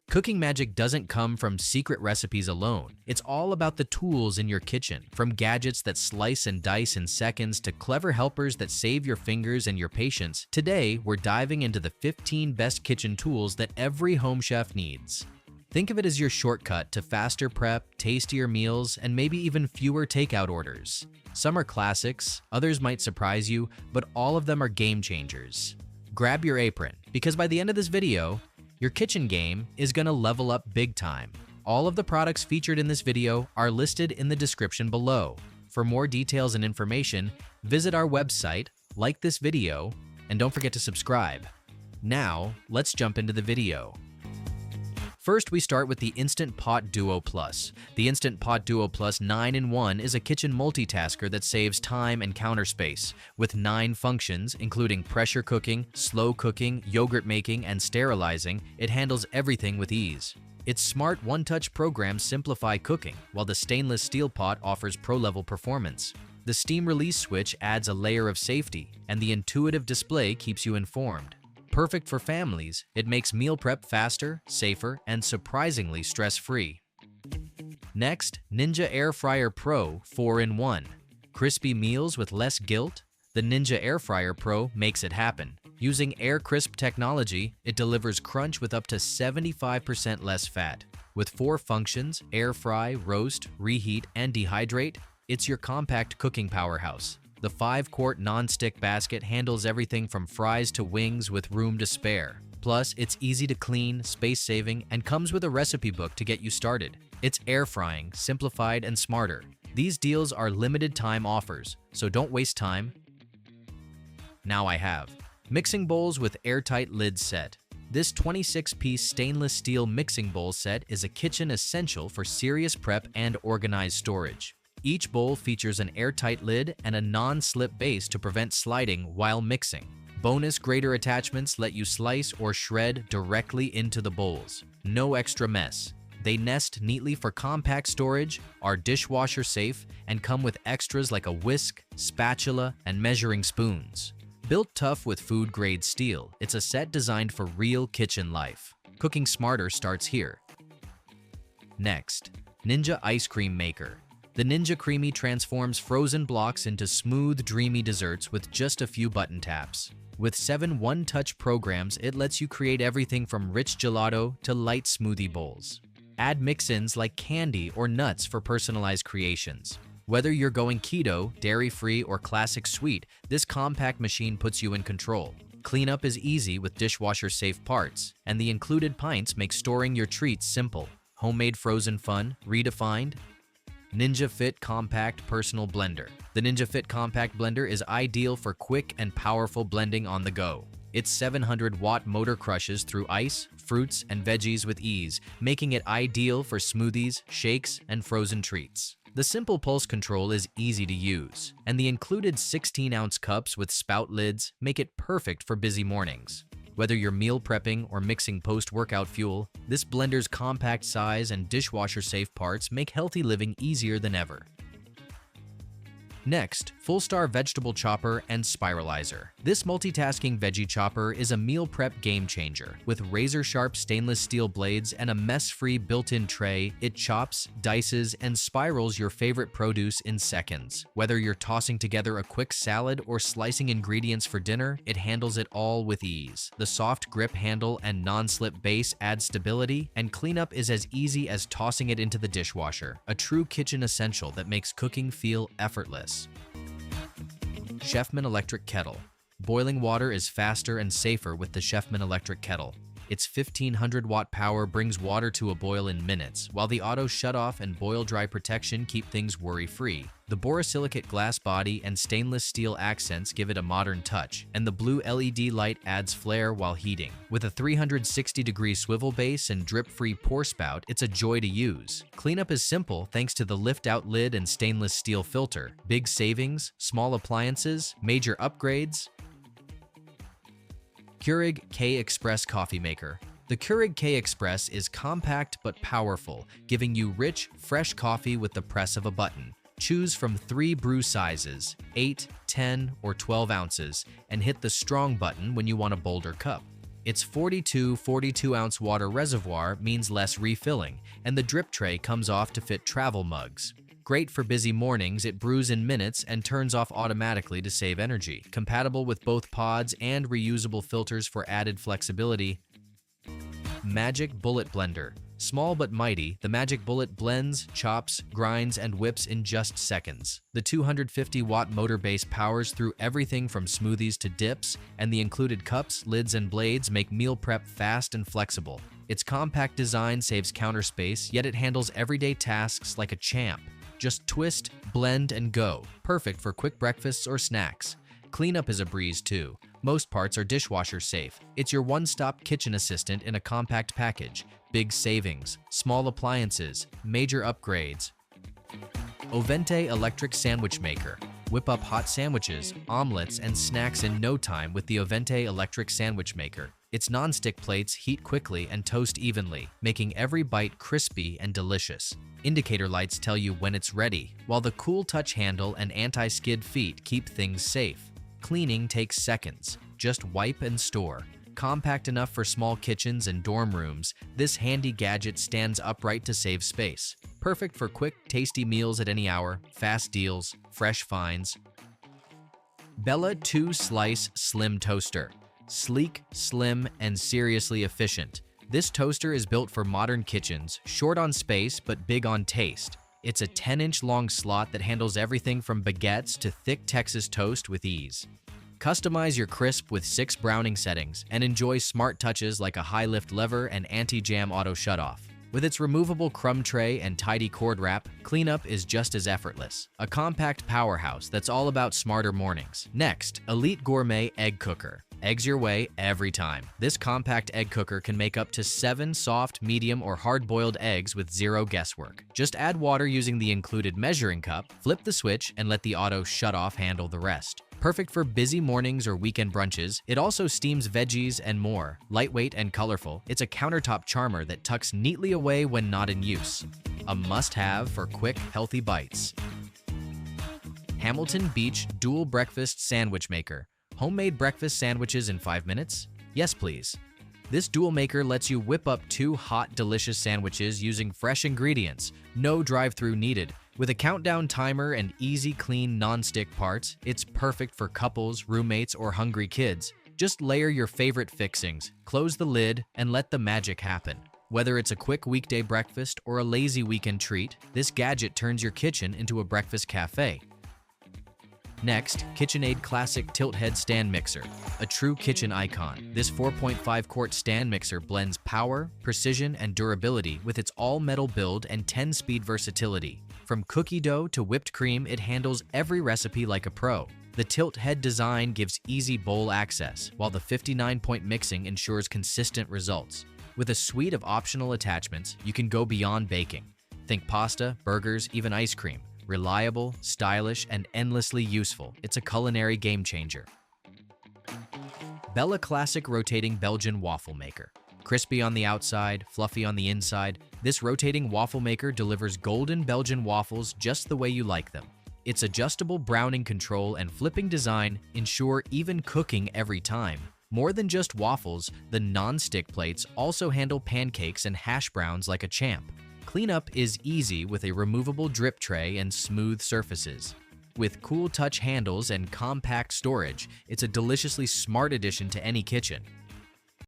Cooking magic doesn't come from secret recipes alone. It's all about the tools in your kitchen, from gadgets that slice and dice in seconds to clever helpers that save your fingers and your patience. Today, we're diving into the 15 best kitchen tools that every home chef needs. Think of it as your shortcut to faster prep, tastier meals, and maybe even fewer takeout orders. Some are classics, others might surprise you, but all of them are game changers. Grab your apron, because by the end of this video, your kitchen game is gonna level up big time. All of the products featured in this video are listed in the description below. For more details and information, visit our website, like this video, and don't forget to subscribe. Now, let's jump into the video. First, we start with the Instant Pot Duo Plus. The Instant Pot Duo Plus 9-in-1 is a kitchen multitasker that saves time and counter space. With 9 functions, including pressure cooking, slow cooking, yogurt making, and sterilizing, it handles everything with ease. Its smart one-touch programs simplify cooking, while the stainless steel pot offers pro-level performance. The steam release switch adds a layer of safety, and the intuitive display keeps you informed. Perfect for families, it makes meal prep faster, safer, and surprisingly stress-free. Next, Ninja Air Fryer Pro 4-in-1. Crispy meals with less guilt? The Ninja Air Fryer Pro makes it happen. Using Air Crisp technology, it delivers crunch with up to 75% less fat. With 4 functions, air fry, roast, reheat, and dehydrate, it's your compact cooking powerhouse. The 5-quart non-stick basket handles everything from fries to wings with room to spare. Plus, it's easy to clean, space-saving, and comes with a recipe book to get you started. It's air frying, simplified and smarter. These deals are limited-time offers, so don't waste time. Now I have. Mixing bowls with Airtight lid set. This 26-piece stainless steel mixing bowl set is a kitchen essential for serious prep and organized storage. Each bowl features an airtight lid and a non-slip base to prevent sliding while mixing. Bonus grater attachments let you slice or shred directly into the bowls. No extra mess. They nest neatly for compact storage, are dishwasher safe, and come with extras like a whisk, spatula, and measuring spoons. Built tough with food-grade steel, it's a set designed for real kitchen life. Cooking smarter starts here. Next, Ninja Ice Cream Maker. The Ninja Creamy transforms frozen blocks into smooth, dreamy desserts with just a few button taps. With 7 one-touch programs, it lets you create everything from rich gelato to light smoothie bowls. Add mix-ins like candy or nuts for personalized creations. Whether you're going keto, dairy-free, or classic sweet, this compact machine puts you in control. Cleanup is easy with dishwasher-safe parts, and the included pints make storing your treats simple. Homemade frozen fun, redefined. Ninja Fit Compact Personal Blender. The Ninja Fit Compact Blender is ideal for quick and powerful blending on the go. Its 700-watt motor crushes through ice, fruits, and veggies with ease, making it ideal for smoothies, shakes, and frozen treats. The simple pulse control is easy to use, and the included 16-ounce cups with spout lids make it perfect for busy mornings. Whether you're meal prepping or mixing post-workout fuel, this blender's compact size and dishwasher-safe parts make healthy living easier than ever. Next, Fullstar Vegetable Chopper and Spiralizer. This multitasking veggie chopper is a meal prep game changer. With razor-sharp stainless steel blades and a mess-free built-in tray, it chops, dices, and spirals your favorite produce in seconds. Whether you're tossing together a quick salad or slicing ingredients for dinner, it handles it all with ease. The soft grip handle and non-slip base add stability, and cleanup is as easy as tossing it into the dishwasher. A true kitchen essential that makes cooking feel effortless. Chefman Electric Kettle. Boiling water is faster and safer with the Chefman Electric Kettle. Its 1500-watt power brings water to a boil in minutes, while the auto shut-off and boil-dry protection keep things worry-free. The borosilicate glass body and stainless steel accents give it a modern touch, and the blue LED light adds flair while heating. With a 360-degree swivel base and drip-free pour spout, it's a joy to use. Cleanup is simple thanks to the lift-out lid and stainless steel filter. Big savings, small appliances, major upgrades. Keurig K-Express Coffee Maker. The Keurig K-Express is compact but powerful, giving you rich, fresh coffee with the press of a button. Choose from 3 brew sizes, 8, 10, or 12 ounces, and hit the strong button when you want a bolder cup. Its 42-ounce water reservoir means less refilling, and the drip tray comes off to fit travel mugs. Great for busy mornings, it brews in minutes and turns off automatically to save energy. Compatible with both pods and reusable filters for added flexibility. Magic Bullet Blender. Small but mighty, the Magic Bullet blends, chops, grinds, and whips in just seconds. The 250-watt motor base powers through everything from smoothies to dips, and the included cups, lids, and blades make meal prep fast and flexible. Its compact design saves counter space, yet it handles everyday tasks like a champ. Just twist, blend, and go. Perfect for quick breakfasts or snacks. Cleanup is a breeze too. Most parts are dishwasher safe. It's your one-stop kitchen assistant in a compact package. Big savings, small appliances, major upgrades. OVENTE Electric Sandwich Maker. Whip up hot sandwiches, omelets, and snacks in no time with the OVENTE Electric Sandwich Maker. Its non-stick plates heat quickly and toast evenly, making every bite crispy and delicious. Indicator lights tell you when it's ready, while the cool touch handle and anti-skid feet keep things safe. Cleaning takes seconds. Just wipe and store. Compact enough for small kitchens and dorm rooms, this handy gadget stands upright to save space. Perfect for quick, tasty meals at any hour, fast deals, fresh finds. Bella 2-Slice Slim Toaster. Sleek, slim, and seriously efficient. This toaster is built for modern kitchens, short on space but big on taste. It's a 10-inch long slot that handles everything from baguettes to thick Texas toast with ease. Customize your crisp with 6 browning settings and enjoy smart touches like a high-lift lever and anti-jam auto shutoff. With its removable crumb tray and tidy cord wrap, cleanup is just as effortless. A compact powerhouse that's all about smarter mornings. Next, Elite Gourmet Egg Cooker. Eggs your way every time. This compact egg cooker can make up to 7 soft, medium, or hard-boiled eggs with zero guesswork. Just add water using the included measuring cup, flip the switch, and let the auto shut-off handle the rest. Perfect for busy mornings or weekend brunches, it also steams veggies and more. Lightweight and colorful, it's a countertop charmer that tucks neatly away when not in use. A must-have for quick, healthy bites. Hamilton Beach Dual Breakfast Sandwich Maker. Homemade breakfast sandwiches in 5 minutes? Yes, please. This dual maker lets you whip up 2 hot, delicious sandwiches using fresh ingredients. No drive-through needed. With a countdown timer and easy, clean, non-stick parts, it's perfect for couples, roommates, or hungry kids. Just layer your favorite fixings, close the lid, and let the magic happen. Whether it's a quick weekday breakfast or a lazy weekend treat, this gadget turns your kitchen into a breakfast cafe. Next, KitchenAid Classic Tilt Head Stand Mixer, a true kitchen icon. This 4.5-quart stand mixer blends power, precision, and durability with its all-metal build and 10-speed versatility. From cookie dough to whipped cream, it handles every recipe like a pro. The tilt head design gives easy bowl access, while the 59-point mixing ensures consistent results. With a suite of optional attachments, you can go beyond baking. Think pasta, burgers, even ice cream. Reliable, stylish, and endlessly useful, it's a culinary game changer. Bella Classic Rotating Belgian Waffle Maker. Crispy on the outside, fluffy on the inside, this rotating waffle maker delivers golden Belgian waffles just the way you like them. Its adjustable browning control and flipping design ensure even cooking every time. More than just waffles, the non-stick plates also handle pancakes and hash browns like a champ. Cleanup is easy with a removable drip tray and smooth surfaces. With cool touch handles and compact storage, it's a deliciously smart addition to any kitchen.